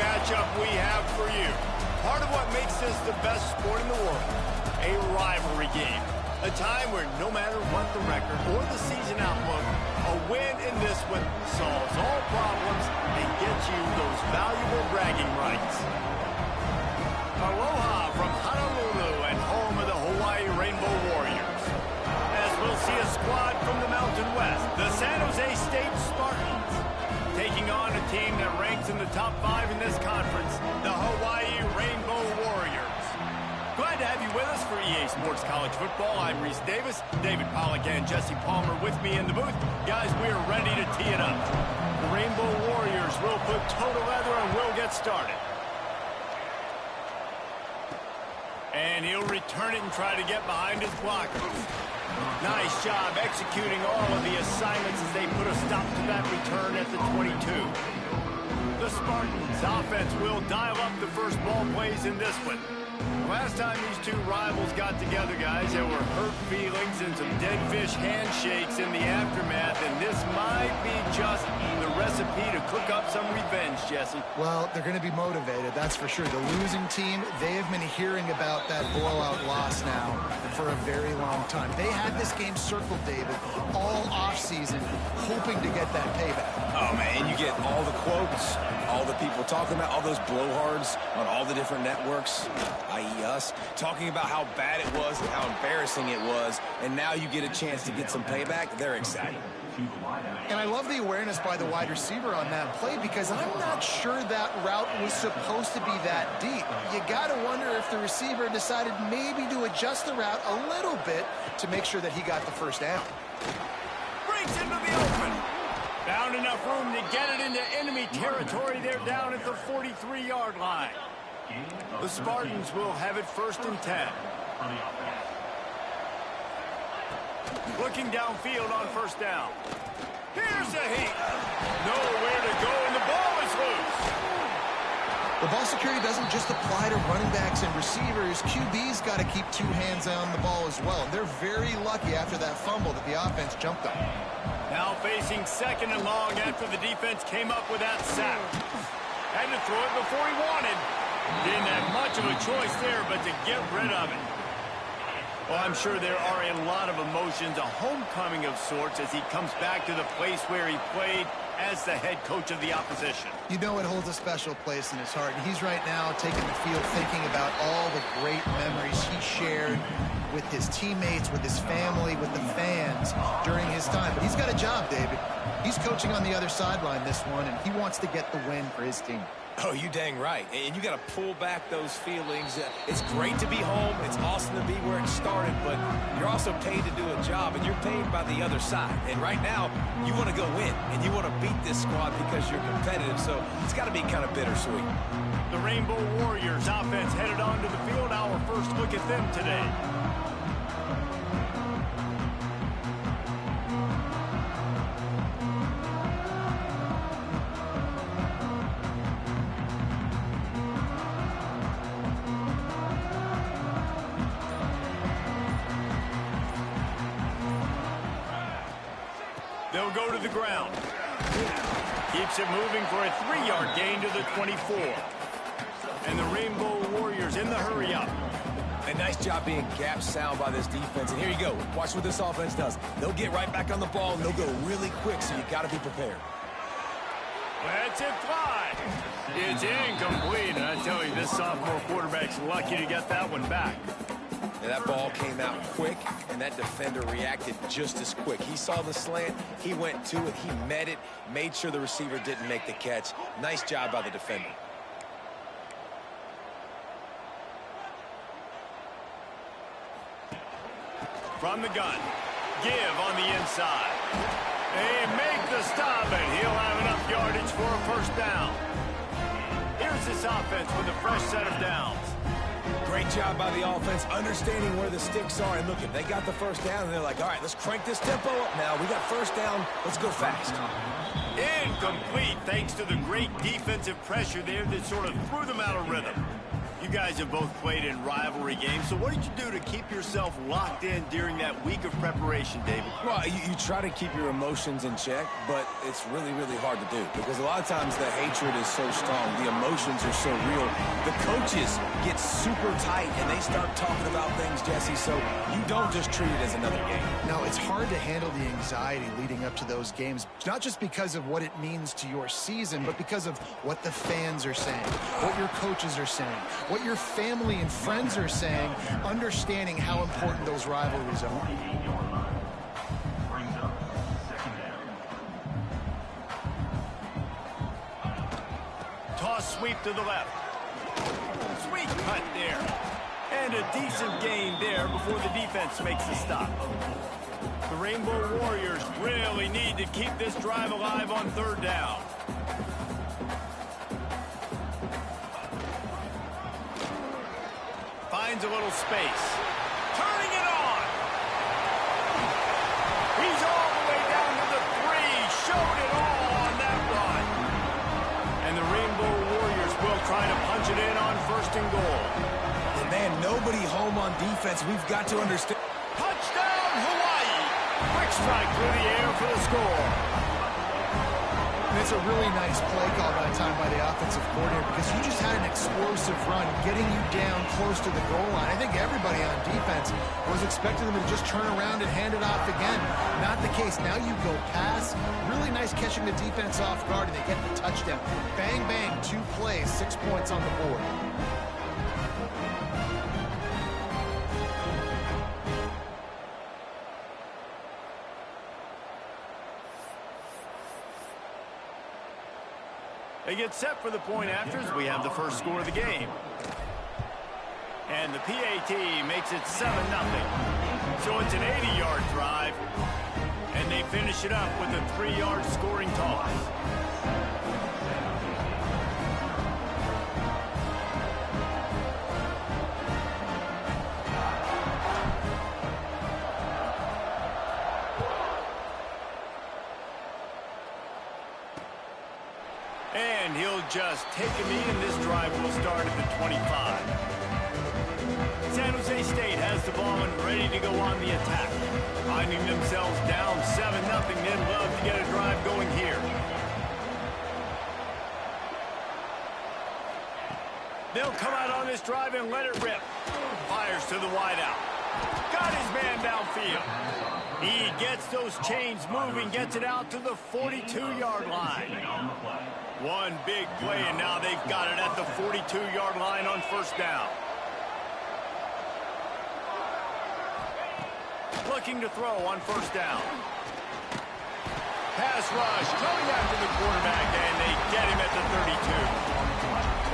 matchup we have for you. Part of what makes this the best sport in the world, a rivalry game. A time where no matter what the record or the season outlook, a win in this one solves all problems and gets you those valuable bragging rights. Aloha from Honolulu and home of the Hawaii Rainbow Warriors. As we'll see a squad from the Mountain West, the San Jose State Spartans, taking on a team that ranks in the top 5 in this conference, the Hawaii Rainbow Warriors. Glad to have you with us for EA Sports College Football. I'm Reese Davis, David Pollack and Jesse Palmer with me in the booth. Guys, we are ready to tee it up. The Rainbow Warriors will put toe together and we'll get started. And he'll return it and try to get behind his blockers. Nice job executing all of the assignments as they put a stop to that return at the 22. The Spartans offense will dial up the first ball plays in this one. Last time these two rivals got together, guys, there were hurt feelings and some dead fish handshakes in the aftermath, and this might be just the recipe to cook up some revenge, Jesse. Well, they're going to be motivated, that's for sure. The losing team, they have been hearing about that blowout loss now for a very long time. They had this game circled, David, all offseason, hoping to get that payback. Oh, man, you get all the quotes, all the people talking about, all those blowhards on all the different networks, i.e. us, talking about how bad it was and how embarrassing it was, and now you get a chance to get some payback. They're excited. And I love the awareness by the wide receiver on that play because I'm not sure that route was supposed to be that deep. You got to wonder if the receiver decided maybe to adjust the route a little bit to make sure that he got the first down. Breaks into the open. Found enough room to get it into enemy territory. They're down at the 43-yard line. The Spartans will have it 1st and 10. Looking downfield on 1st down. Here's a heat. Nowhere to go, and the ball is loose. The ball security doesn't just apply to running backs and receivers. QB's got to keep 2 hands on the ball as well. They're very lucky after that fumble that the offense jumped on. Now facing 2nd and long after the defense came up with that sack. Had to throw it before he wanted. Didn't have much of a choice there, but to get rid of it. Well, I'm sure there are a lot of emotions, a homecoming of sorts as he comes back to the place where he played as the head coach of the opposition. You know it holds a special place in his heart. And he's right now taking the field thinking about all the great memories he shared with his teammates, with his family, with the fans during his time. But he's got a job, David. He's coaching on the other sideline this one, and he wants to get the win for his team. Oh, you dang right. And you got to pull back those feelings. It's great to be home. It's awesome to be where it started, but you're also paid to do a job, and you're paid by the other side. And right now, you want to go win, and you want to beat this squad because you're competitive, so it's got to be kind of bittersweet. The Rainbow Warriors offense headed onto the field. Our first look at them today. They'll go to the ground. Keeps it moving for a 3-yard gain to the 24. And the Rainbow Warriors in the hurry up. A nice job being gap sound by this defense. And here you go. Watch what this offense does. They'll get right back on the ball, and they'll go really quick, so you got to be prepared. Let's it fly. It's incomplete. And I tell you, this sophomore quarterback's lucky to get that one back. And that ball came out quick, and that defender reacted just as quick. He saw the slant, he went to it, he met it, made sure the receiver didn't make the catch. Nice job by the defender. From the gun, give on the inside. They make the stop, and he'll have enough yardage for a 1st down. Here's this offense with a fresh set of downs. Great job by the offense, understanding where the sticks are. And look, if they got the 1st down, and they're like, all right, let's crank this tempo up now. We got 1st down. Let's go fast. Incomplete, thanks to the great defensive pressure there that sort of threw them out of rhythm. You guys have both played in rivalry games, so what did you do to keep yourself locked in during that week of preparation, David? Well, you try to keep your emotions in check, but it's really, really hard to do because a lot of times the hatred is so strong, the emotions are so real. The coaches get super tight and they start talking about things, Jesse, so you don't just treat it as another game. No, it's hard to handle the anxiety leading up to those games, not just because of what it means to your season, but because of what the fans are saying, what your coaches are saying, what your family and friends are saying, understanding how important those rivalries are. Toss sweep to the left. Sweet cut there. And a decent gain there before the defense makes the stop. The Rainbow Warriors really need to keep this drive alive on third down. Finds a little space. Turning it on. He's all the way down to the 3. Showed it all on that run. And the Rainbow Warriors will try to punch it in on 1st and goal. And man, nobody home on defense. We've got to understand. Touchdown, Hawaii. Quick strike through the air for the score. And it's a really nice play call that time by the offensive coordinator because you just had an explosive run getting you down close to the goal line. I think everybody on defense was expecting them to just turn around and hand it off again. Not the case. Now you go pass. Really nice catching the defense off guard, and they get the touchdown. Bang, bang, 2 plays, 6 points on the board. They get set for the point afters. We have the first score of the game. And the PAT makes it 7-0. So it's an 80-yard drive. And they finish it up with a 3-yard scoring toss. And he'll just take a knee, and this drive will start at the 25. San Jose State has the ball and ready to go on the attack. Finding themselves down 7-0, they'd love to get a drive going here. They'll come out on this drive and let it rip. Fires to the wideout. Got his man downfield. He gets those chains moving, gets it out to the 42-yard line. One big play, and now they've got it at the 42-yard line on 1st down. Looking to throw on 1st down. Pass rush, coming after the quarterback, and they get him at the 32.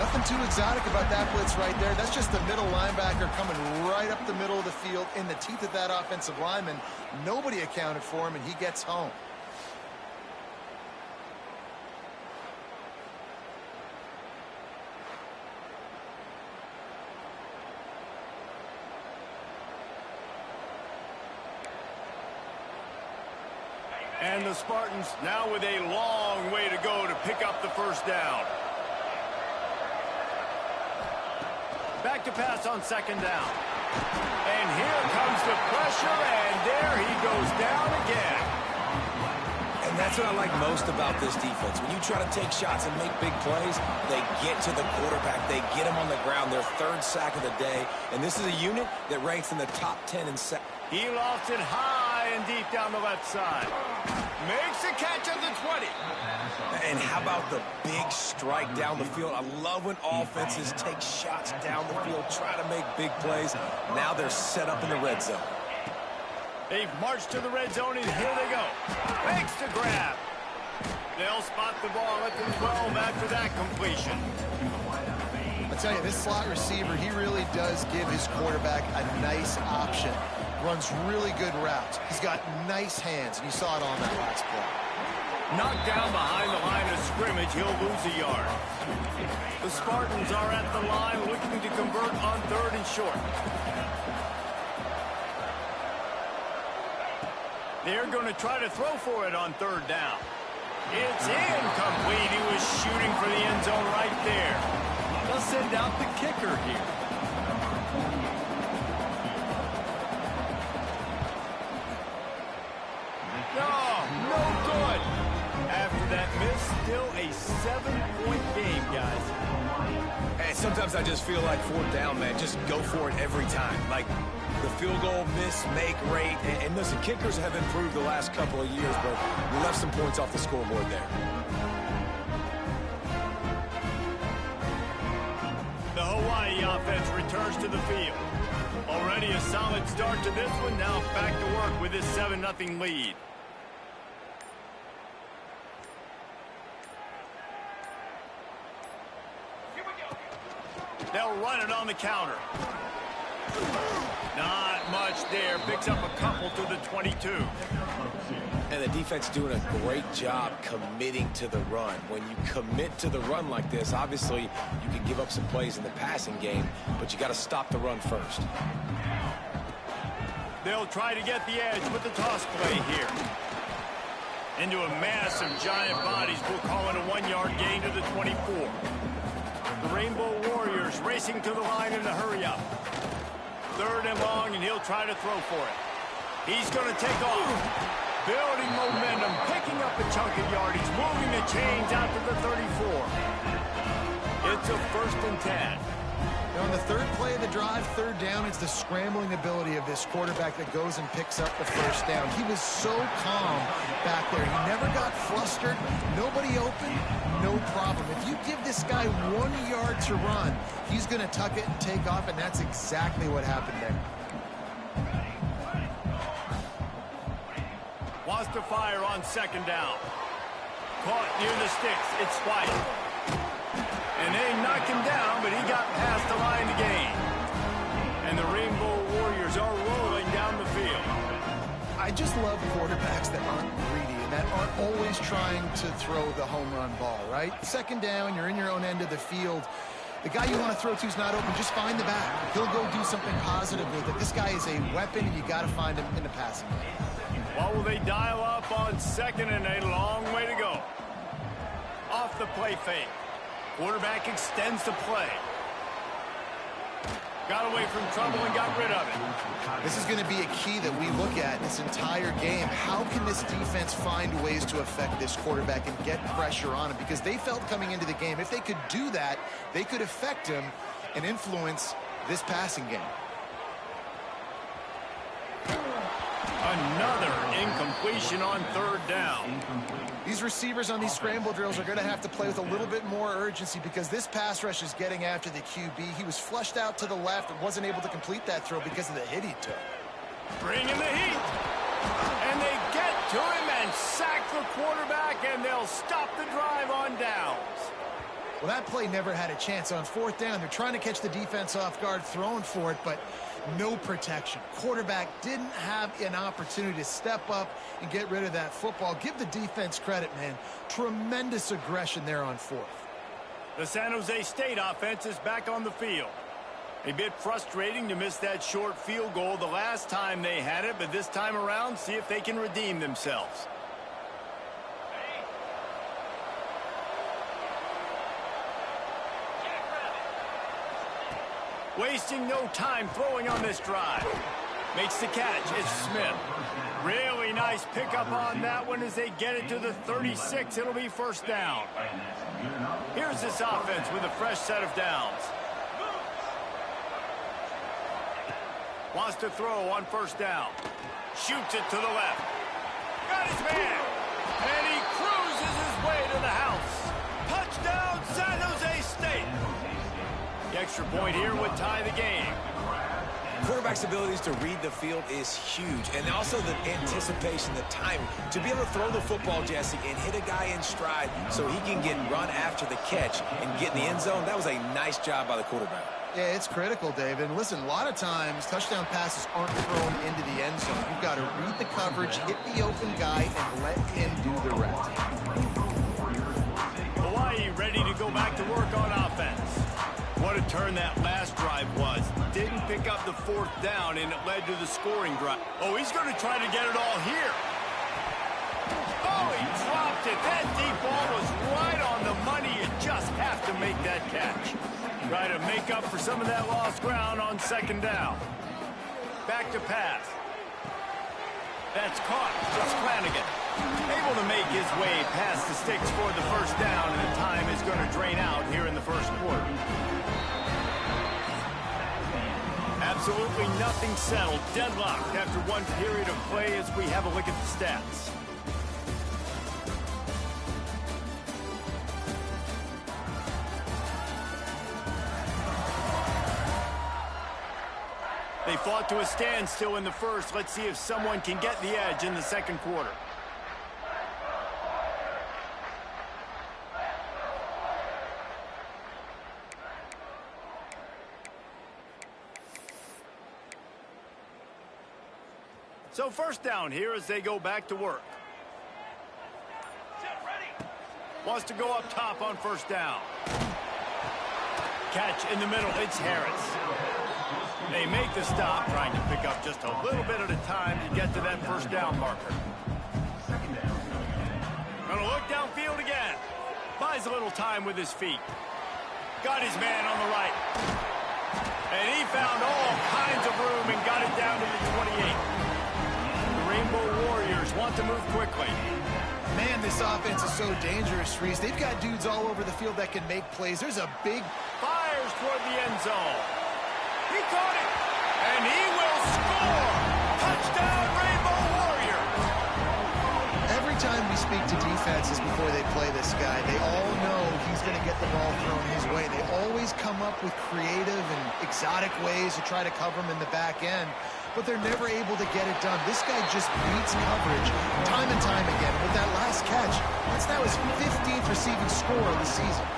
Nothing too exotic about that blitz right there. That's just the middle linebacker coming right up the middle of the field in the teeth of that offensive lineman. Nobody accounted for him, and he gets home. And the Spartans now with a long way to go to pick up the 1st down. Back to pass on 2nd down. And here comes the pressure, and there he goes down again. And that's what I like most about this defense. When you try to take shots and make big plays, they get to the quarterback. They get him on the ground, their 3rd sack of the day. And this is a unit that ranks in the top 10 in sacks. He lofts it high and deep down the left side. Makes a catch at the 20. And how about the big strike down the field? I love when offenses take shots down the field, try to make big plays. Now they're set up in the red zone. They've marched to the red zone, and here they go. Makes the grab. They'll spot the ball at the 12 after that completion. I tell you, this slot receiver, he really does give his quarterback a nice option. Runs really good routes. He's got nice hands, and you saw it on that last play. Knocked down behind the line of scrimmage, he'll lose a yard. The Spartans are at the line looking to convert on 3rd and short. They're going to try to throw for it on 3rd down. It's incomplete. He was shooting for the end zone right there. The send out the kicker here. No good. After that miss, still a 7-point game, guys. And sometimes I just feel like fourth down, man, just go for it every time. Like the field goal miss, make rate. And listen, kickers have improved the last couple of years, but we left some points off the scoreboard there. The Hawaii offense returns to the field. Already a solid start to this one. Now back to work with this 7-0 lead. They'll run it on the counter. Not much there. Picks up a couple to the 22. And the defense doing a great job committing to the run. When you commit to the run like this, obviously you can give up some plays in the passing game, but you got to stop the run first. They'll try to get the edge with the toss play here. Into a mass of giant bodies. We'll call it a 1-yard gain to the 24. The Rainbow Warriors racing to the line in a hurry-up. 3rd and long, and he'll try to throw for it. He's going to take off. Building momentum, picking up a chunk of yardage, moving the chains out to the 34. It's a 1st and 10. On the 3rd play of the drive, 3rd down, it's the scrambling ability of this quarterback that goes and picks up the 1st down. He was so calm back there. He never got flustered. Nobody open, no problem. If you give this guy 1 yard to run, he's going to tuck it and take off, and that's exactly what happened there. Wants to fire on 2nd down. Caught near the sticks. It's White. And they knock him down, but he got past the line to gain. And the Rainbow Warriors are rolling down the field. I just love quarterbacks that aren't greedy and that aren't always trying to throw the home run ball, right? 2nd down, you're in your own end of the field. The guy you want to throw to is not open. Just find the back. He'll go do something positive with it. This guy is a weapon, and you got to find him in the passing game. What will they dial up on 2nd and a long way to go? Off the play fake. Quarterback extends the play. Got away from trouble and got rid of it. This is going to be a key that we look at this entire game. How can this defense find ways to affect this quarterback and get pressure on him? Because they felt coming into the game, if they could do that, they could affect him and influence this passing game. Another incompletion on 3rd down. These receivers on these scramble drills are going to have to play with a little bit more urgency because this pass rush is getting after the QB. He was flushed out to the left and wasn't able to complete that throw because of the hit he took. Bring in the heat. And they get to him and sack the quarterback, and they'll stop the drive on downs. Well, that play never had a chance. On 4th down, they're trying to catch the defense off guard, throwing for it, but no protection. Quarterback didn't have an opportunity to step up and get rid of that football. Give the defense credit, man. Tremendous aggression there on 4th. The San Jose State offense is back on the field. A bit frustrating to miss that short field goal the last time they had it, but this time around, see if they can redeem themselves. Wasting no time throwing on this drive. Makes the catch. It's Smith. Really nice pickup on that one as they get it to the 36. It'll be 1st down. Here's this offense with a fresh set of downs. Wants to throw on 1st down. Shoots it to the left. Got his man. And he cruises his way to the house. Touchdown, San Jose State. The extra point here would tie the game. Quarterback's abilities to read the field is huge, and also the anticipation, the time to be able to throw the football, Jesse, and hit a guy in stride so he can get run after the catch and get in the end zone. That was a nice job by the quarterback. Yeah, it's critical, David. And listen, a lot of times touchdown passes aren't thrown into the end zone. You've got to read the coverage, hit the open guy, and let him do the rest. Hawaii ready to go back to work on offense. What a turn that last drive was. Didn't pick up the 4th down, and it led to the scoring drive. Oh, he's going to try to get it all here. Oh, he dropped it. That deep ball was right on the money. You just have to make that catch. Try to make up for some of that lost ground on second down. Back to pass. That's caught. It's Flanagan. Able to make his way past the sticks for the first down, and the time is going to drain out here in the first quarter. Absolutely nothing settled. Deadlocked after one period of play as we have a look at the stats. They fought to a standstill in the first. Let's see if someone can get the edge in the second quarter. So first down here as they go back to work. Wants to go up top on first down. Catch in the middle. It's Harris. They make the stop, trying to pick up just a little bit at a time to get to that first down marker. Gonna look downfield again. Buys a little time with his feet. Got his man on the right. And he found all kinds of room and got it down to the 28. The Rainbow Warriors want to move quickly. Man, this offense is so dangerous, Reese. They've got dudes all over the field that can make plays. There's a big... Fires toward the end zone. He caught it, and he will score! Touchdown, Rainbow Warriors! Every time we speak to defenses before they play this guy, they all know he's going to get the ball thrown his way. They always come up with creative and exotic ways to try to cover him in the back end, but they're never able to get it done. This guy just beats coverage time and time again. With that last catch, that's now his 15th receiving score of the season.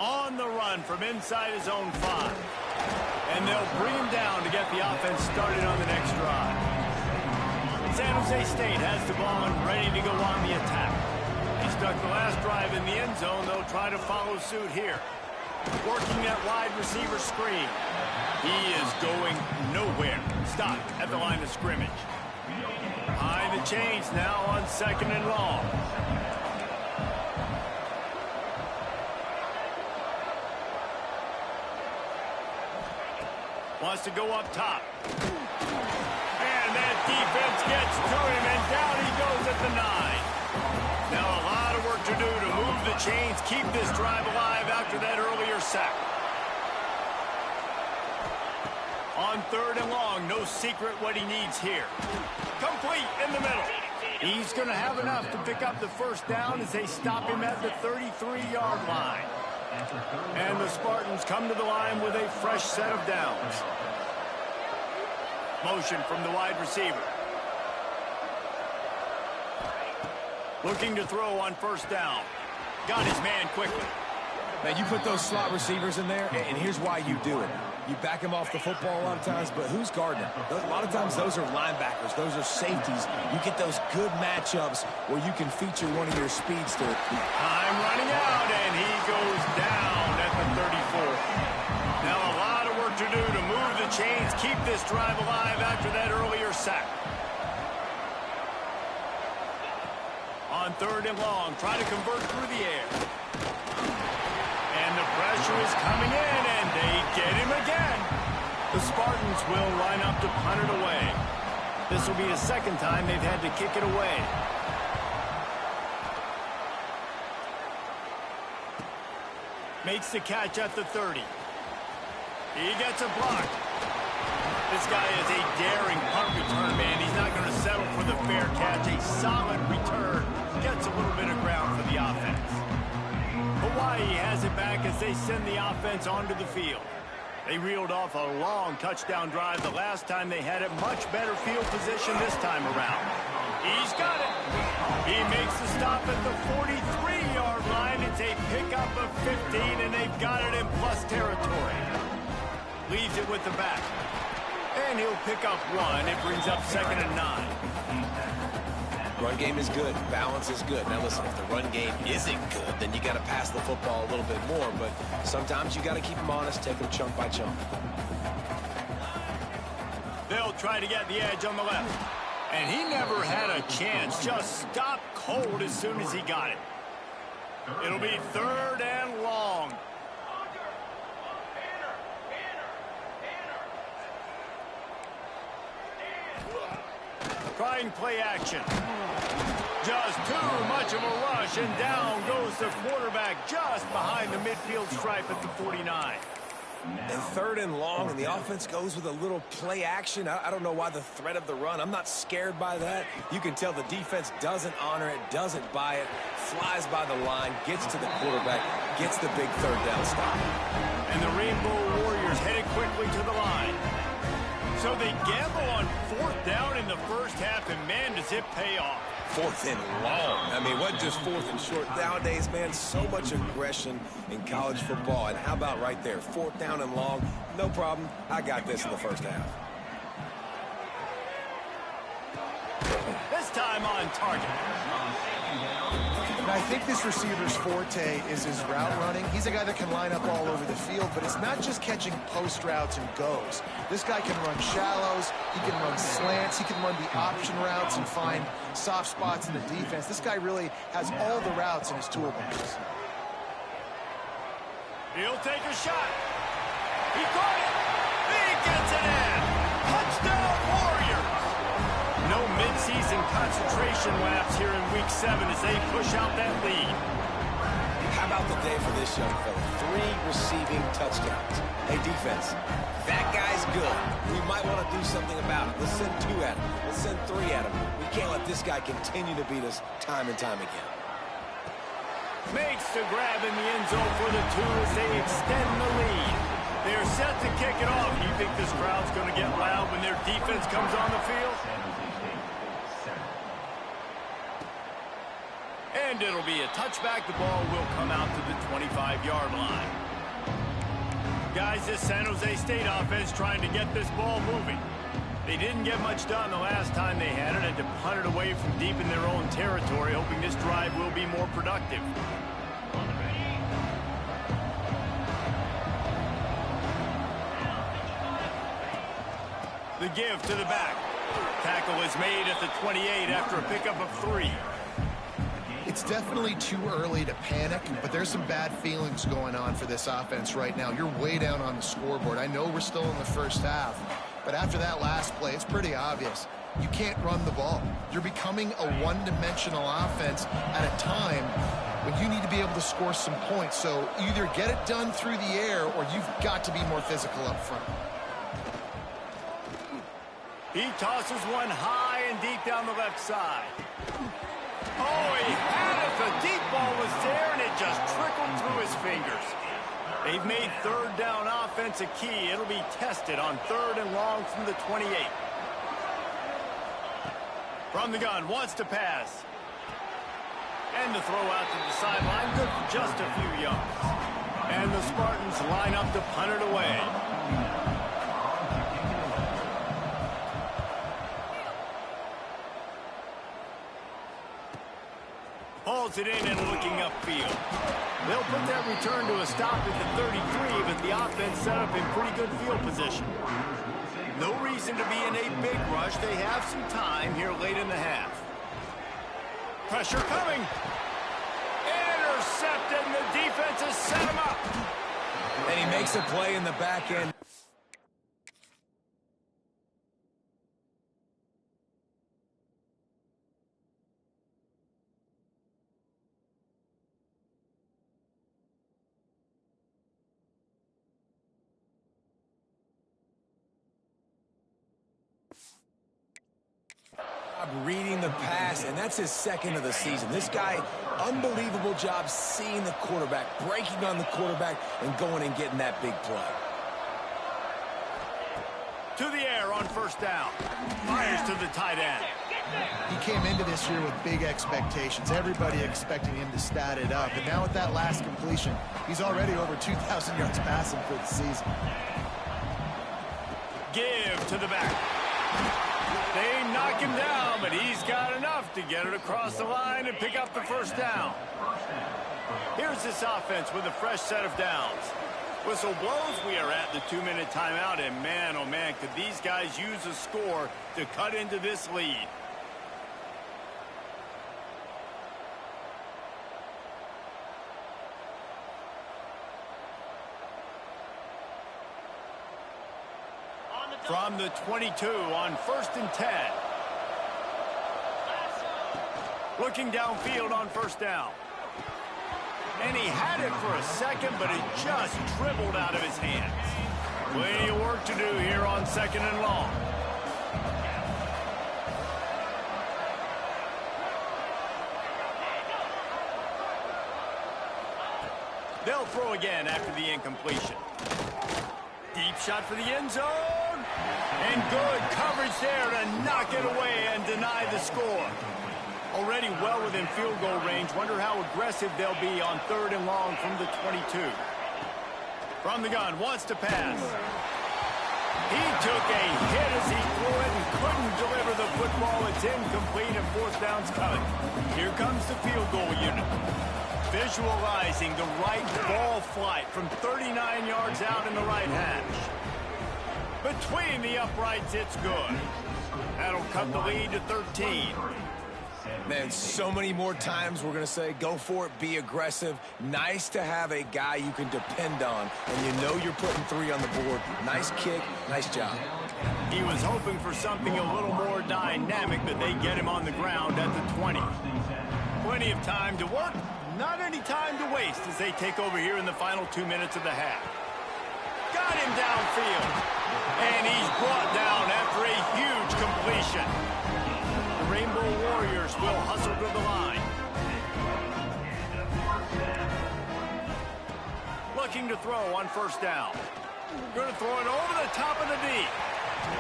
On the run from inside his own 5. And they'll bring him down to get the offense started on the next drive. San Jose State has the ball and ready to go on the attack. He stuck the last drive in the end zone. They'll try to follow suit here. Working that wide receiver screen. He is going nowhere. Stopped at the line of scrimmage. Behind the chains now on second and long. Wants to go up top. And that defense gets to him, and down he goes at the 9. Now a lot of work to do to move the chains, keep this drive alive after that earlier sack. On third and long, no secret what he needs here. Complete in the middle. He's going to have enough to pick up the first down as they stop him at the 33-yard line. And the Spartans come to the line with a fresh set of downs. Motion from the wide receiver. Looking to throw on first down. Got his man quickly. Man, you put those slot receivers in there, and here's why you do it. You back them off the football a lot of times, but who's guarding them? A lot of times those are linebackers. Those are safeties. You get those good matchups where you can feature one of your speedsters. Time running out, and he goes down at the 34. Now a lot of work to do to move the chains, keep this drive alive after that earlier sack. On third and long, try to convert through the air. And the pressure is coming in, and they get him again. The Spartans will line up to punt it away. This will be the second time they've had to kick it away. Makes the catch at the 30. He gets a block. This guy is a daring punt return man. He's not going to settle for the fair catch. A solid return. Gets a little bit of ground for the offense. Hawaii has it back as they send the offense onto the field. They reeled off a long touchdown drive the last time they had it. Much better field position this time around. He's got it. He makes the stop at the 43-yard line. It's a pickup of 15, and they've got it in plus territory. Leaves it with the back. And he'll pick up 1. It brings up second and 9. Run game is good. Balance is good. Now listen, if the run game isn't good, then you got to pass the football a little bit more. But sometimes you got to keep them honest, take them chunk by chunk. They'll try to get the edge on the left. And he never had a chance. Just stopped cold as soon as he got it. It'll be 3rd and long. Trying play action. Just too much of a rush, and down goes the quarterback just behind the midfield stripe at the 49. And 3rd and long, and the offense goes with a little play action. I don't know why the threat of the run. I'm not scared by that. You can tell the defense doesn't honor it, doesn't buy it, flies by the line, gets to the quarterback, gets the big 3rd down stop. And the Rainbow Warriors headed quickly to the line. So they gamble on 4th down in the first half, and man, does it pay off. 4th and long. I mean, what just 4th and short? Nowadays, man, so much aggression in college football. And how about right there? 4th down and long. No problem. I got this in the first half. This time on target. And I think this receiver's forte is his route running. He's a guy that can line up all over the field, but it's not just catching post routes and goes. This guy can run shallows, he can run slants, he can run the option routes and find soft spots in the defense. This guy really has all the routes in his toolbox. He'll take a shot. He caught it. He gets it in. Touchdown, Warriors. No midseason concentration laps here in Week 7 as they push out that lead. How about the day for this young fella? 3 receiving touchdowns. Hey, defense, that guy's good. We might want to do something about it. Let's send 2 at him. Let's send 3 at him. We can't let this guy continue to beat us time and time again. Makes the grab in the end zone for the 2 as they extend the lead. They're set to kick it off. You think this crowd's going to get loud when their defense comes on the field? And it'll be a touchback. The ball will come out to the 25-yard line. Guys, this San Jose State offense trying to get this ball moving. They didn't get much done the last time they had it, and to punt it away from deep in their own territory, hoping this drive will be more productive. The give to the back. Tackle is made at the 28 after a pickup of 3. It's definitely too early to panic, but there's some bad feelings going on for this offense right now. You're way down on the scoreboard. I know we're still in the first half, but after that last play, it's pretty obvious. You can't run the ball. You're becoming a one-dimensional offense at a time when you need to be able to score some points. So either get it done through the air or you've got to be more physical up front. He tosses one high and deep down the left side. Oh, he had it. The deep ball was there, and it just trickled through his fingers. They've made 3rd down offense a key. It'll be tested on 3rd and long from the 28. From the gun, wants to pass. And the throw out to the sideline, good for just a few yards. And the Spartans line up to punt it away. Hauls it in and looking upfield. They'll put that return to a stop at the 33, but the offense set up in pretty good field position. No reason to be in a big rush. They have some time here late in the half. Pressure coming. Intercepted, and the defense has set him up. And he makes a play in the back end. Reading the pass, and that's his 2nd of the season. This guy, unbelievable job seeing the quarterback, breaking on the quarterback, and going and getting that big play. To the air on 1st down. Fires to the tight end. He came into this year with big expectations. Everybody expecting him to stat it up. And now with that last completion, he's already over 2,000 yards passing for the season. Give to the back. They knock him down, but he's got enough to get it across the line and pick up the 1st down. Here's this offense with a fresh set of downs. Whistle blows. We are at the 2-minute timeout, and man, oh man, could these guys use a score to cut into this lead. From the 22 on 1st and 10. Looking downfield on 1st down. And he had it for a second, but it just dribbled out of his hands. Plenty of work to do here on 2nd and long. They'll throw again after the incompletion. Deep shot for the end zone. And good coverage there to knock it away and deny the score. Already well within field goal range. Wonder how aggressive they'll be on 3rd and long from the 22. From the gun, wants to pass. He took a hit as he threw it and couldn't deliver the football. It's incomplete and 4th down's coming. Here comes the field goal unit. Visualizing the right ball flight from 39 yards out in the right hash. Between the uprights, it's good. That'll cut the lead to 13. Man, so many more times we're going to say, go for it, be aggressive. Nice to have a guy you can depend on, and you know you're putting 3 on the board. Nice kick, nice job. He was hoping for something a little more dynamic, but they get him on the ground at the 20. Plenty of time to work. Not any time to waste as they take over here in the final 2 minutes of the half. Got him downfield. And he's brought down after a huge completion. The Rainbow Warriors will hustle to the line. Looking to throw on 1st down. Going to throw it over the top of the D.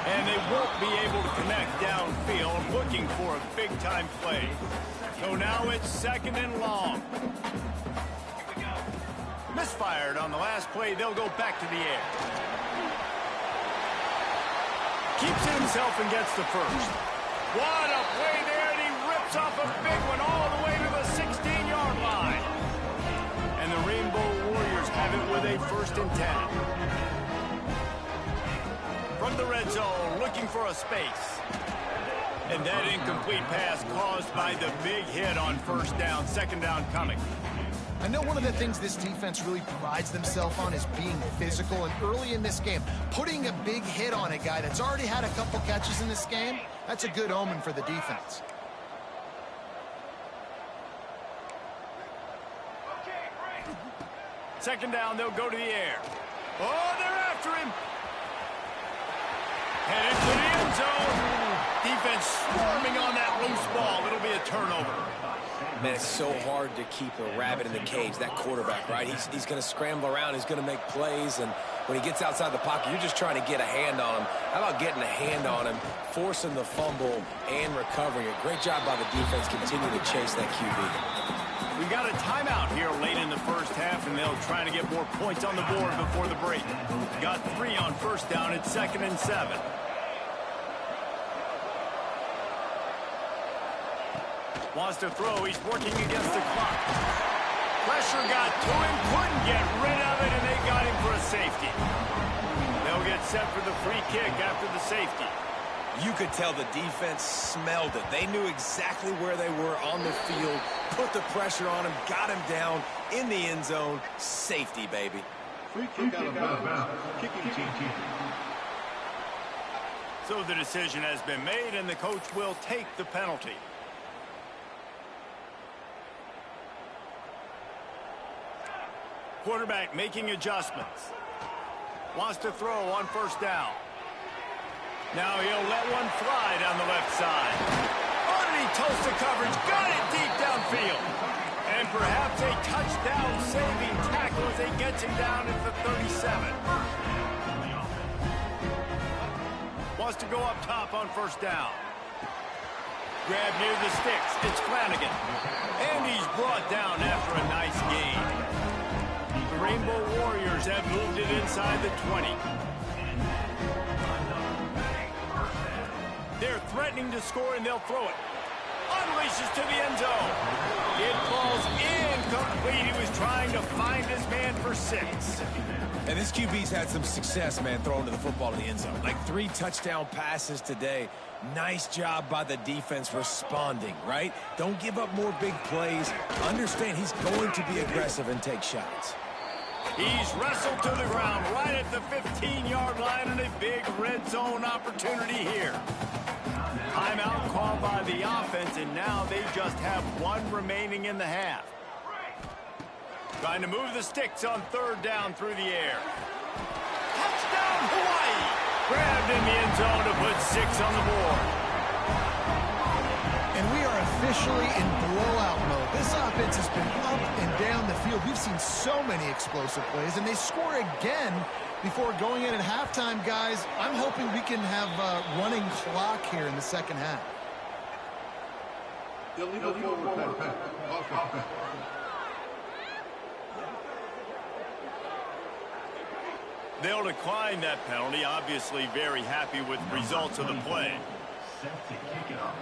And they won't be able to connect downfield, looking for a big-time play. So now it's 2nd and long. Misfired on the last play. They'll go back to the air. Keeps it himself and gets the first. What a play there, and he rips off a big one all the way to the 16-yard line. And the Rainbow Warriors have it with a 1st and 10. From the red zone, looking for a space. And that incomplete pass caused by the big hit on 1st down. 2nd down coming. I know one of the things this defense really prides themselves on is being physical, and early in this game, putting a big hit on a guy that's already had a couple catches in this game, that's a good omen for the defense. Second down, they'll go to the air. Oh, they're after him. Headed to the end zone. Defense swarming on that loose ball. It'll be a turnover. Man, it's so hard to keep a rabbit in the cage, that quarterback, right? He's going to scramble around. He's going to make plays, and when he gets outside the pocket, you're just trying to get a hand on him. How about getting a hand on him, forcing the fumble, and recovering it? Great job by the defense. Continue to chase that QB. We got a timeout here late in the first half, and they'll try to get more points on the board before the break. Got 3 on 1st down. It's 2nd and 7. Wants to throw. He's working against the clock. Pressure got to him. Couldn't get rid of it, and they got him for a safety. They'll get set for the free kick after the safety. You could tell the defense smelled it. They knew exactly where they were on the field, put the pressure on him, got him down in the end zone. Safety, baby. Free kick out of bounds. Kicking team. So the decision has been made, and the coach will take the penalty. Quarterback making adjustments. Wants to throw on 1st down. Now he'll let one fly down the left side. Oh, did he toast the coverage? Got it deep downfield. And perhaps a touchdown-saving tackle as he gets him down at the 37. Wants to go up top on 1st down. Grab near the sticks. It's Flanagan. And he's brought down after a nice gain. The Rainbow Warriors have moved it inside the 20. They're threatening to score, and they'll throw it. Unleashes to the end zone. It falls incomplete. He was trying to find his man for 6. And this QB's had some success, man, throwing to the football in the end zone. Like 3 touchdown passes today. Nice job by the defense responding, right? Don't give up more big plays. Understand he's going to be aggressive and take shots. He's wrestled to the ground right at the 15-yard line and a big red zone opportunity here. Timeout called by the offense, and now they just have 1 remaining in the half. Trying to move the sticks on 3rd down through the air. Touchdown, Hawaii! Grabbed in the end zone to put 6 on the board. And we are officially in blowout mode. This offense has been up and down the field. We've seen so many explosive plays, and they score again before going in at halftime, guys. I'm hoping we can have a running clock here in the second half. Illegal forward pass. Offense. They'll decline that penalty. Obviously very happy with the results of the play. Set to kick it off.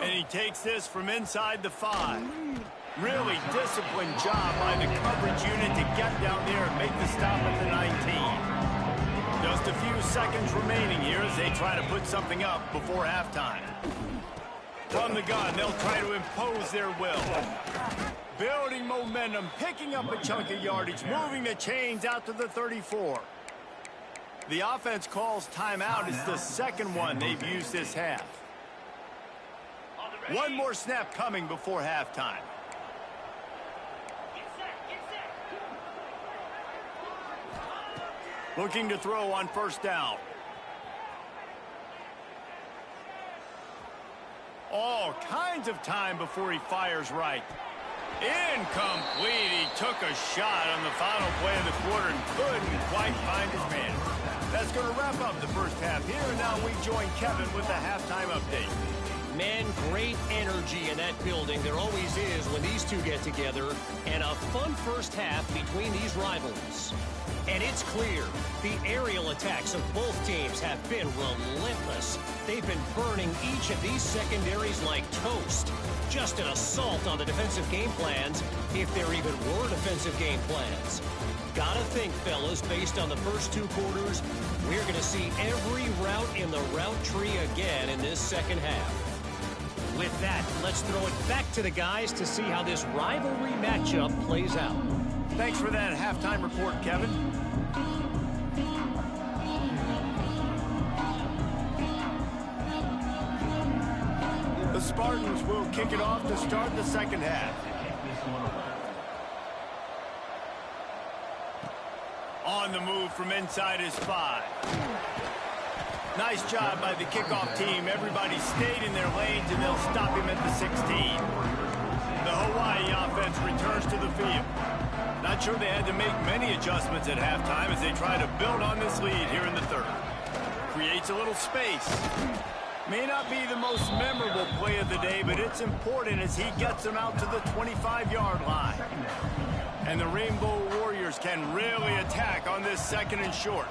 And he takes this from inside the 5. Really disciplined job by the coverage unit to get down there and make the stop at the 19. Just a few seconds remaining here as they try to put something up before halftime. From the gun, they'll try to impose their will. Building momentum, picking up a chunk of yardage, moving the chains out to the 34. The offense calls timeout. It's the second one they've used this half. 1 more snap coming before halftime. Looking to throw on 1st down. All kinds of time before he fires right. Incomplete. He took a shot on the final play of the quarter and couldn't quite find his man. That's going to wrap up the first half here, and now we join Kevin with the halftime update. Man, great energy in that building. There always is when these two get together. And a fun first half between these rivals. And it's clear, the aerial attacks of both teams have been relentless. They've been burning each of these secondaries like toast. Just an assault on the defensive game plans, if there even were defensive game plans. Gotta think, fellas, based on the first 2 quarters, we're going to see every route in the route tree again in this second half. With that, let's throw it back to the guys to see how this rivalry matchup plays out. Thanks for that halftime report, Kevin. The Spartans will kick it off to start the second half. On the move from inside his 5. Nice job by the kickoff team. Everybody stayed in their lanes, and they'll stop him at the 16. The Hawaii offense returns to the field. Not sure they had to make many adjustments at halftime as they try to build on this lead here in the 3rd. Creates a little space. May not be the most memorable play of the day, but it's important as he gets them out to the 25-yard line. And the Rainbow Warriors can really attack on this 2nd and short.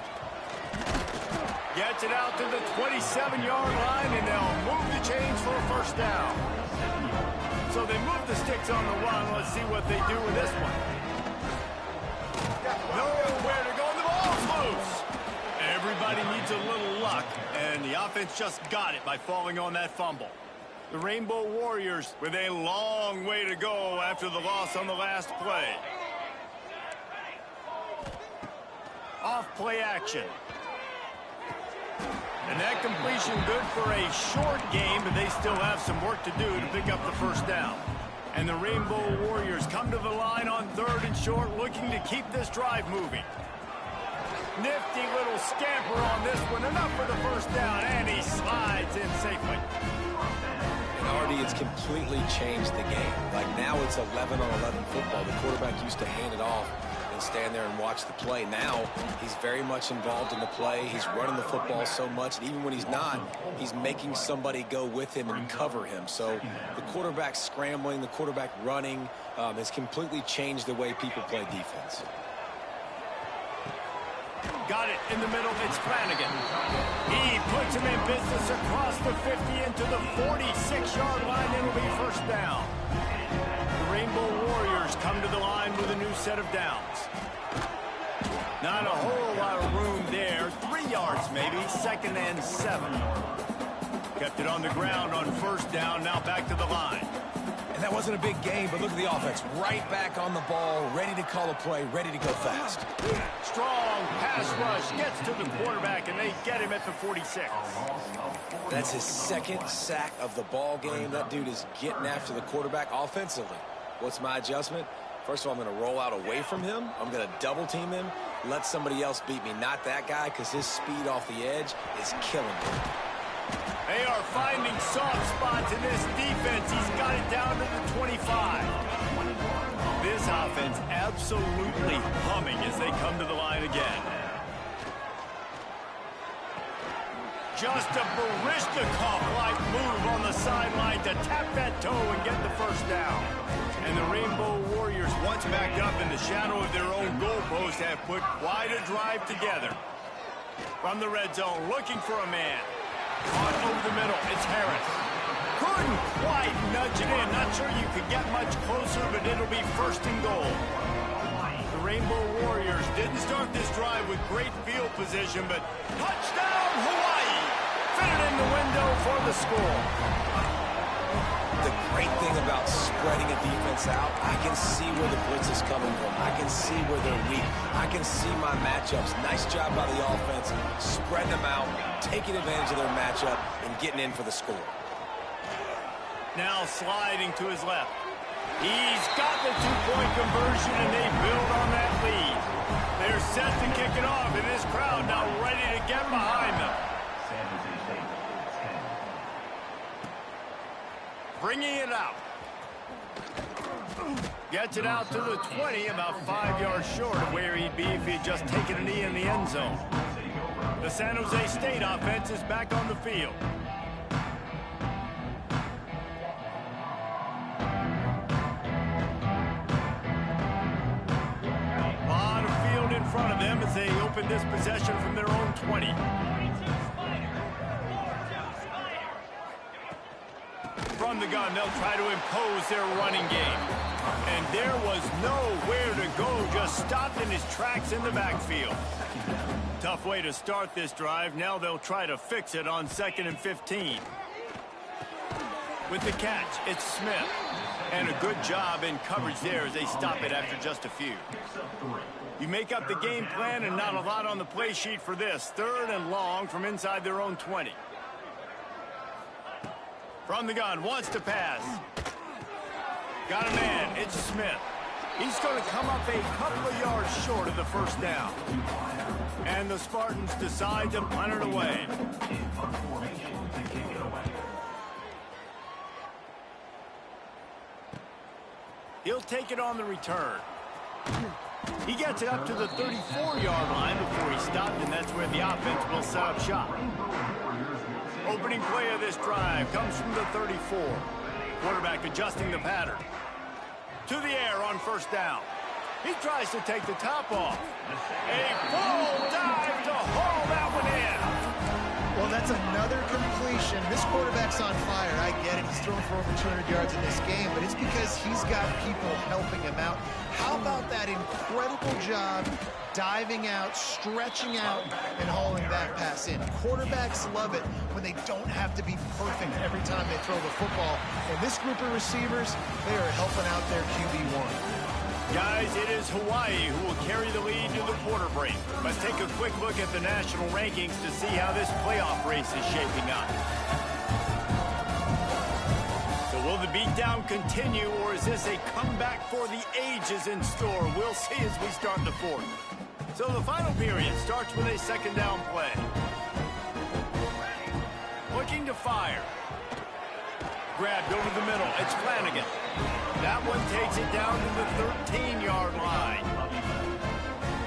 Gets it out to the 27-yard line, and they'll move the chains for a 1st down. So they move the sticks on the run. Let's see what they do with this one. Nowhere to go, and the ball's loose. Everybody needs a little luck, and the offense just got it by falling on that fumble. The Rainbow Warriors with a long way to go after the loss on the last play. Off play action. And that completion good for a short game, but they still have some work to do to pick up the 1st down. And the Rainbow Warriors come to the line on 3rd and short, looking to keep this drive moving. Nifty little scamper on this one, enough for the 1st down, and he slides in safely. And Artie, it's completely changed the game. Like now it's 11-on-11 football. The quarterback used to hand it off and stand there and watch the play. Now he's very much involved in the play. He's running the football so much, and even when he's not, he's making somebody go with him and cover him. So the quarterback scrambling, the quarterback running has completely changed the way people play defense. Got it in the middle. It's Flanagan. He puts him in business across the 50 into the 46-yard line. It'll be first down. The Rainbow Warriors come to the line with a new set of downs. Not a whole lot of room there. 3 yards maybe. 2nd and 7. Kept it on the ground on first down. Now back to the line. And that wasn't a big game, but look at the offense. Right back on the ball, ready to call a play, ready to go fast. Strong pass rush gets to the quarterback, and they get him at the 46. That's his 2nd sack of the ball game. That dude is getting after the quarterback offensively. What's my adjustment? First of all, I'm going to roll out away from him. I'm going to double team him, let somebody else beat me, not that guy, because his speed off the edge is killing me. They are finding soft spots in this defense. He's got it down to the 25. This offense absolutely humming as they come to the line again. Just a Baryshnikov-like move on the sideline to tap that toe and get the first down. And the Rainbow Warriors, once backed up in the shadow of their own goalpost, have put quite a drive together. From the red zone, looking for a man. Caught over the middle, it's Harris. Couldn't quite nudge it in. Not sure you could get much closer, but it'll be first and goal. The Rainbow Warriors didn't start this drive with great field position, but touchdown Hawaii! Fitted in the window for the score. The great thing about spreading a defense out, I can see where the blitz is coming from. I can see where they're weak. I can see my matchups. Nice job by the offense, spreading them out, taking advantage of their matchup, and getting in for the score. Now sliding to his left. He's got the two-point conversion, and they build on that lead. They're set to kick it off, and this crowd now ready to get behind them. Bringing it out. Gets it out to the 20, about 5 yards short of where he'd be if he'd just taken a knee in the end zone. The San Jose State offense is back on the field. A lot of field in front of them as they open this possession from their own 20. From the gun, they'll try to impose their running game. And there was nowhere to go, just stopped in his tracks in the backfield. Tough way to start this drive. Now they'll try to fix it on 2nd and 15. With the catch, it's Smith. And a good job in coverage there as they stop it after just a few. You make up the game plan and not a lot on the play sheet for this. 3rd and long from inside their own 20. From the gun, wants to pass. Got a man, it's Smith. He's going to come up a couple of yards short of the first down. And the Spartans decide to punt it away. He'll take it on the return. He gets it up to the 34-yard line before he stopped, and that's where the offense will set up shop. Opening play of this drive comes from the 34. Quarterback adjusting the pattern. To the air on first down. He tries to take the top off. A full dive to haul that one in. Well, that's another completion. This quarterback's on fire. I get it. He's thrown for over 200 yards in this game, but it's because he's got people helping him out. How about that incredible job diving out, stretching out, and hauling that pass in? Quarterbacks love it when they don't have to be perfect every time they throw the football. And this group of receivers, they are helping out their QB1. Guys, it is Hawaii who will carry the lead to the quarter break. Let's take a quick look at the national rankings to see how this playoff race is shaping up. So will the beatdown continue, or is this a comeback for the ages in store? We'll see as we start the fourth. So the final period starts with a 2nd down play. Looking to fire. Grabbed over the middle. It's Flanagan. That one takes it down to the 13-yard line.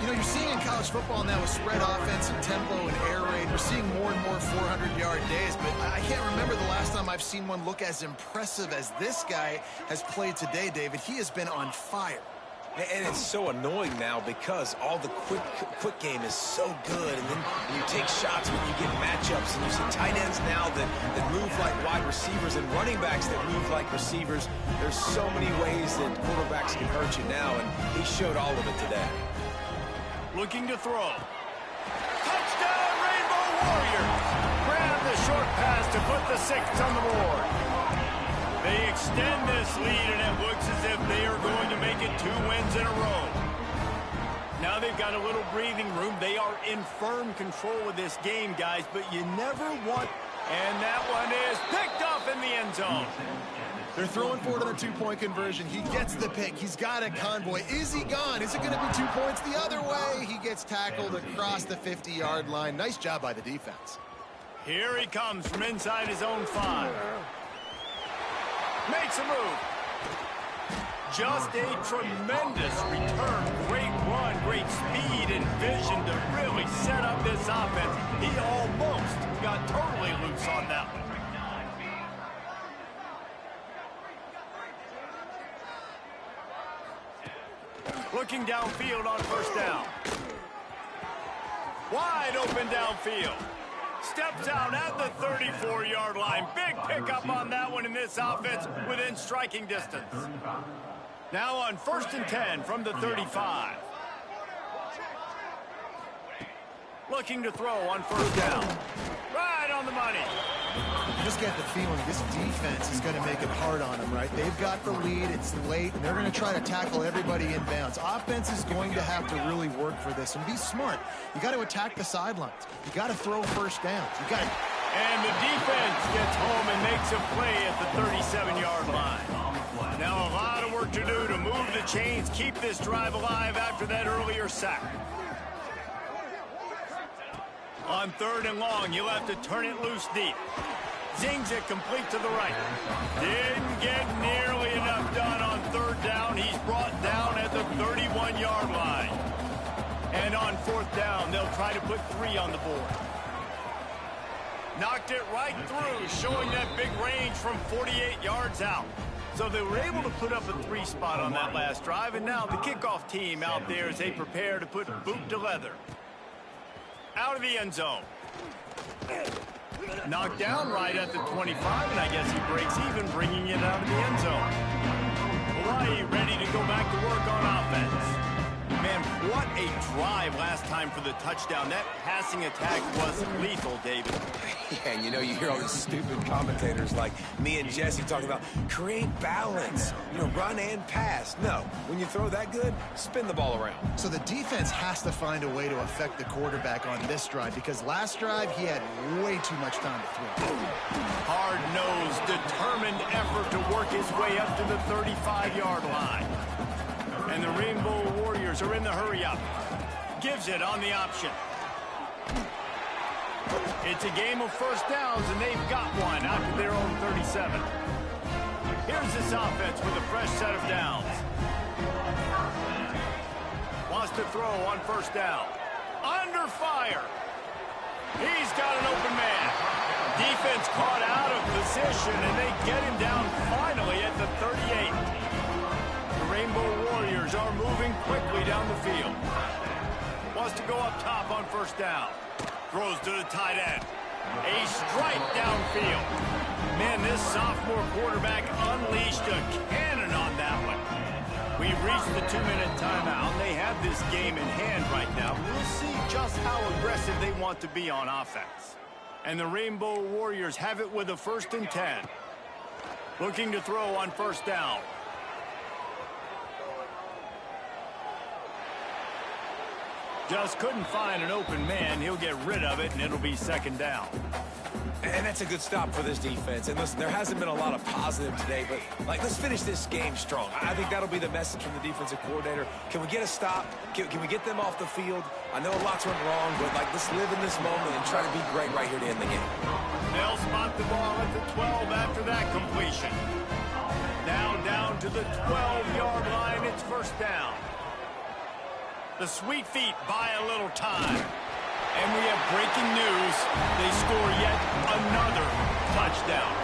You know, you're seeing in college football now with spread offense and tempo and air raid, we're seeing more and more 400-yard days, but I can't remember the last time I've seen one look as impressive as this guy has played today, David. He has been on fire. And it's so annoying now because all the quick game is so good. And then you take shots when you get matchups. And you see tight ends now that move like wide receivers and running backs that move like receivers. There's so many ways that quarterbacks can hurt you now, and he showed all of it today. Looking to throw. Touchdown, Rainbow Warriors! Grab the short pass to put the 6 on the board. They extend this lead, and it looks as if they are going to make it 2 wins in a row. Now they've got a little breathing room. They are in firm control of this game, guys, but you never want... And that one is picked off in the end zone. They're throwing forward on a 2-point conversion. He gets the pick. He's got a convoy. Is he gone? Is it going to be 2 points the other way? He gets tackled across the 50-yard line. Nice job by the defense. Here he comes from inside his own 5. Makes a move. Just a tremendous return. Great run, great speed and vision to really set up this offense. He almost got totally loose on that one. Looking downfield on first down. Wide open downfield. Steps out at the 34-yard line. Big pickup on that one in this offense within striking distance. Now on 1st and 10 from the 35. Looking to throw on first down. Right on the money. You just get the feeling this defense is going to make it hard on them, right? They've got the lead. It's late, and they're going to try to tackle everybody inbounds. Offense is going to have to really work for this and be smart. You got to attack the sidelines. You got to throw first downs. You got to... And the defense gets home and makes a play at the 37-yard line. Now a lot of work to do to move the chains, keep this drive alive after that earlier sack. On 3rd and long, you'll have to turn it loose deep. Zings it complete to the right. Didn't get nearly enough done on 3rd down. He's brought down at the 31-yard line. And on 4th down, they'll try to put 3 on the board. Knocked it right through, showing that big range from 48 yards out. So they were able to put up a 3 spot on that last drive, and now the kickoff team out there as they prepare to put boot to leather. Out of the end zone. Knocked down right at the 25, and I guess he breaks even, bringing it out of the end zone. Hawaii ready to go back to work on offense. Man, what a drive last time for the touchdown. That passing attack was lethal, David. Yeah, and you know, you hear all these stupid commentators like me and Jesse talking about create balance, you know, run and pass. No, when you throw that good, spin the ball around. So the defense has to find a way to affect the quarterback on this drive, because last drive he had way too much time to throw. Hard-nosed, determined effort to work his way up to the 35-yard line. And the Rainbow Warriors are in the hurry-up. Gives it on the option. It's a game of first downs, and they've got one after their own 37. Here's this offense with a fresh set of downs. Wants to throw on first down. Under fire. He's got an open man. Defense caught out of position, and they get him down finally at the 38. The Rainbow Warriors are moving quickly down the field. Wants to go up top on first down. Throws to the tight end. A strike downfield. Man, this sophomore quarterback unleashed a cannon on that one. We've reached the 2-minute timeout. They have this game in hand right now. We'll see just how aggressive they want to be on offense. And the Rainbow Warriors have it with a 1st and 10. Looking to throw on first down. Just couldn't find an open man. He'll get rid of it, and it'll be 2nd down. And that's a good stop for this defense. And listen, there hasn't been a lot of positive today, but, like, let's finish this game strong. I think that'll be the message from the defensive coordinator. Can we get a stop? Can we get them off the field? I know lots went wrong, but, like, let's live in this moment and try to be great right here to end the game. They'll spot the ball at the 12 after that completion. Now down to the 12-yard line. It's 1st down. The Sweet Feet buy a little time. And we have breaking news. They score yet another touchdown.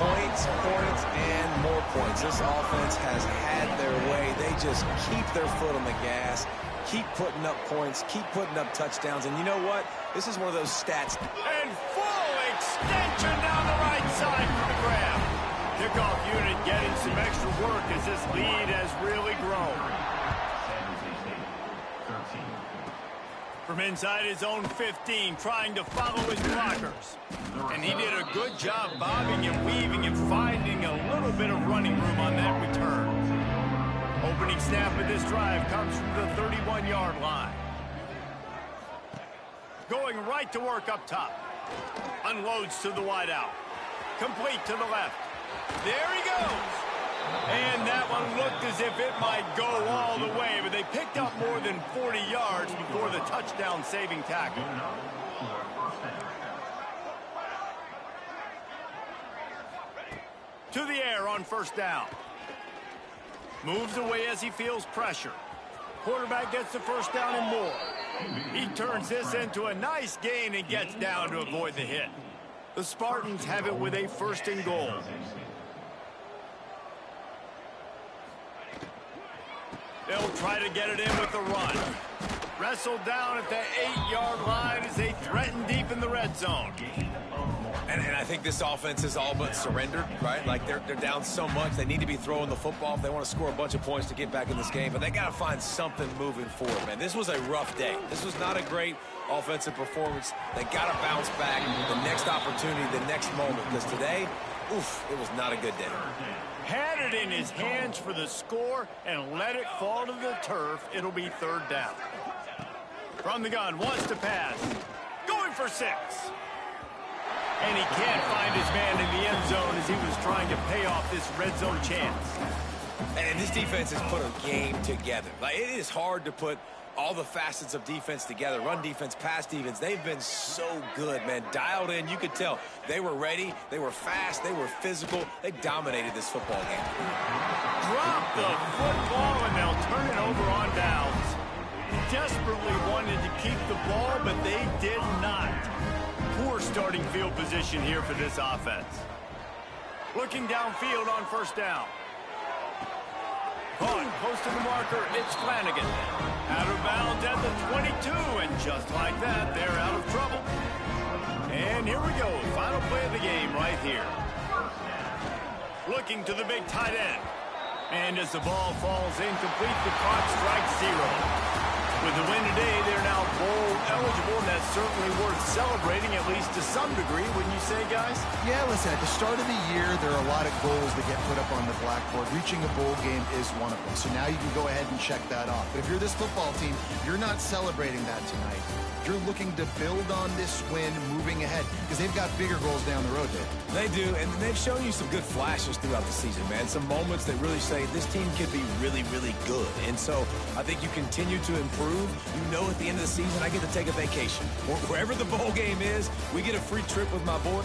So points, points, and more points. This offense has had their way. They just keep their foot on the gas, keep putting up points, keep putting up touchdowns. And you know what? This is one of those stats. And full extension down the right side for the grab. Kickoff unit getting some extra work as this lead has really grown. From inside his own 15, trying to follow his blockers. And he did a good job bobbing and weaving and finding a little bit of running room on that return. Opening snap of this drive comes from the 31-yard line. Going right to work up top. Unloads to the wideout. Complete to the left. There he goes. And that one looked as if it might go all the way, but they picked up more than 40 yards before the touchdown-saving tackle. To the air on first down. Moves away as he feels pressure. Quarterback gets the first down and more. He turns this into a nice gain and gets down to avoid the hit. The Spartans have it with a first and goal. They'll try to get it in with the run. Wrestled down at the 8-yard line as they threaten deep in the red zone. And I think this offense is all but surrendered, right? Like they're down so much, they need to be throwing the football if they want to score a bunch of points to get back in this game. But they got to find something moving forward, man. This was a rough day. This was not a great offensive performance. They got to bounce back the next opportunity, the next moment. Because today, oof, it was not a good day. Had it in his hands for the score and let it fall to the turf. It'll be third down. From the gun, wants to pass. Going for 6. And he can't find his man in the end zone as he was trying to pay off this red zone chance. And this defense has put a game together. Like, it is hard to put all the facets of defense together. Run defense, pass defense. They've been so good, man. Dialed in. You could tell they were ready. They were fast. They were physical. They dominated this football game. Drop the football, and they'll turn it over on downs. Desperately wanted to keep the ball, but they did not. Poor starting field position here for this offense. Looking downfield on first down. Caught close to the marker, it's Flanagan. Out of bounds at the 22, and just like that, they're out of trouble. And here we go, final play of the game right here. Looking to the big tight end. And as the ball falls incomplete, the clock strikes 0. With the win today, they're now bowl eligible, and that's certainly worth celebrating, at least to some degree, wouldn't you say, guys? Yeah, listen, at the start of the year, there are a lot of goals that get put up on the blackboard. Reaching a bowl game is one of them. So now you can go ahead and check that off. But if you're this football team, you're not celebrating that tonight. You're looking to build on this win moving ahead because they've got bigger goals down the road, Dave. They do, and they've shown you some good flashes throughout the season, man. Some moments that really say this team could be really, really good. And so I think you continue to improve. You know, at the end of the season, I get to take a vacation. Wherever the bowl game is, we get a free trip with my boy.